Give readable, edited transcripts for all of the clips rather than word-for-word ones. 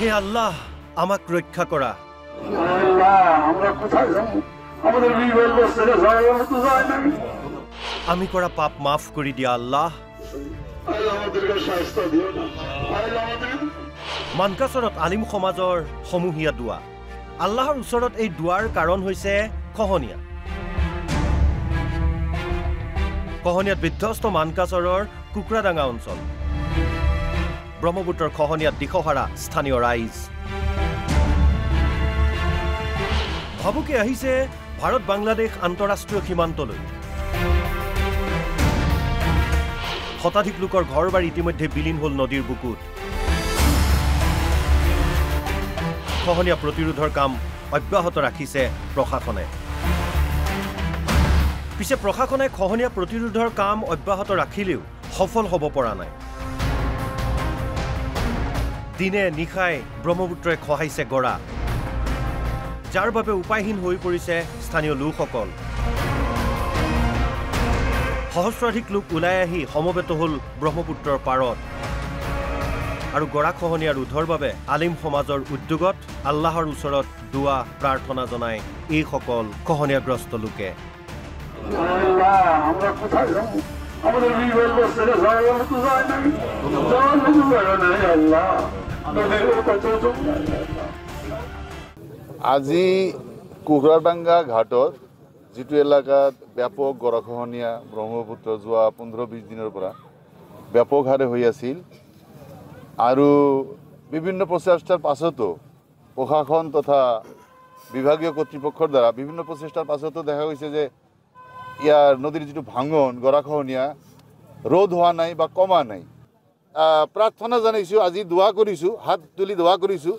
হে আল্লাহ আমাক রক্ষা করা আমরা কোথায় যাব আমাদের বিবেক ছেড়ে যায় তো যায় না আমি করা পাপ মাফ করে দিয়া আল্লাহ আমাদেরকে শাস্তি দিও না মানকাচৰত আলিম সমাজৰ সমূহীয়া দোৱা আল্লাহৰ ওচৰত এই দোৱাৰ কাৰণ হৈছে খহনীয়া খহনীয়াত বিধ্বস্ত মানকাচৰৰ কুকুৰাডাঙা অঞ্চল ব্ৰহ্মপুত্ৰৰ খহনীয়াত দিশহাৰা স্থানীয় ৰাইজ ভাবুকি আহিছে ভাৰত বাংলাদেশ আন্তঃৰাষ্ট্ৰীয় সীমান্তলৈ শতাধিক লোকৰ ঘৰ বাৰী ইতিমধ্যে বিলীন হ'ল নদীৰ বুকুত খহনীয়া প্ৰতিৰোধৰ কাম অব্যাহত ৰাখিছে প্ৰশাসনে পিছে প্ৰশাসনে খহনীয়া প্ৰতিৰোধৰ কাম অব্যাহত ৰাখিলেও সফল হ'ব পৰা নাই দিনে নিশাই ব্ৰহ্মপুত্ৰই খহাইছে গৰা যাৰ বাবে উপায়হীন হৈ পৰিছে স্থানীয় লোকসকল সহস্ৰাধিক লোক ওলাই আহি সমবেত হ'ল ব্ৰহ্মপুত্ৰৰ পাৰত আৰু গৰাখহনীয়া ৰোধৰ বাবে আলিম সমাজৰ উদ্যোগত আল্লাহৰ ওচৰত দোৱা প্ৰাৰ্থনা জনাই এইসকল খহনীয়াগ্ৰস্ত লোকে আমৰা কোথায় যাব আমাদেৰ বিবেক ছেড়ে যায় তো যায় না আল্লাহ আজি কুকুৰাডাঙ্গা ঘাটৰ যিটো এলেকাত ব্যাপক গৰাখহনীয়া ব্ৰহ্মপুত্ৰ যোৱা 15-20 দিনৰ পৰা ব্যাপক হাৰে হৈ আছিল আৰু বিভিন্ন প্ৰচেষ্টাৰ পাছতো প্ৰশাসন তথা বিভাগীয় কৰ্তৃপক্ষৰ দ্বাৰা বিভিন্ন প্ৰচেষ্টাৰ পাছতো দেখা গৈছে যে ইয়াৰ নদীৰ যিটো ভাঙন গৰাখহনীয়া ৰোধ হোৱা নাই বা কমা নাই প্ৰাৰ্থনা জনাইছোঁ আজি দোৱা কৰিছোঁ হাত তুলি দোৱা কৰিছোঁ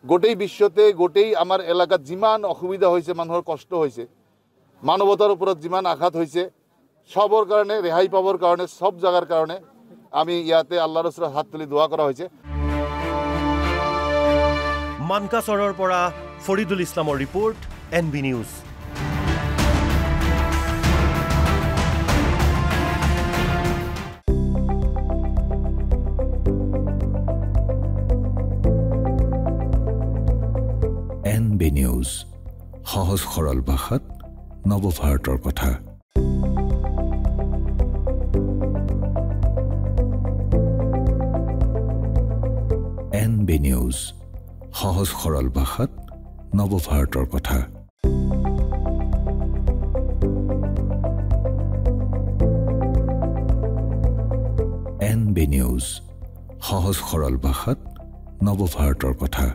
গোটেই বিশ্বতে গোটেই আমাৰ এলেকাত যিমান অসুবিধা হৈছে মানুহৰ কষ্ট হৈছে মানৱতাৰ ওপৰত যিমান আঘাত হৈছে সবৰ কাৰণে ৰেহাই পাবৰ কাৰণে সব জাগাৰ কাৰণে আমি ইয়াতে আল্লাহৰ ওচৰত হাত তুলি দোৱা কৰা হৈছে মানকাচৰৰ পৰা ফৰিদুল ইছলামৰ report NB news NB news সহজ সৰল ভাষাত নৱভাৰতৰ কথা NB নিউজ সহজ সৰল ভাষাত নৱভাৰতৰ কথা NB নিউজ সহজ সৰল ভাষাত নৱভাৰতৰ কথা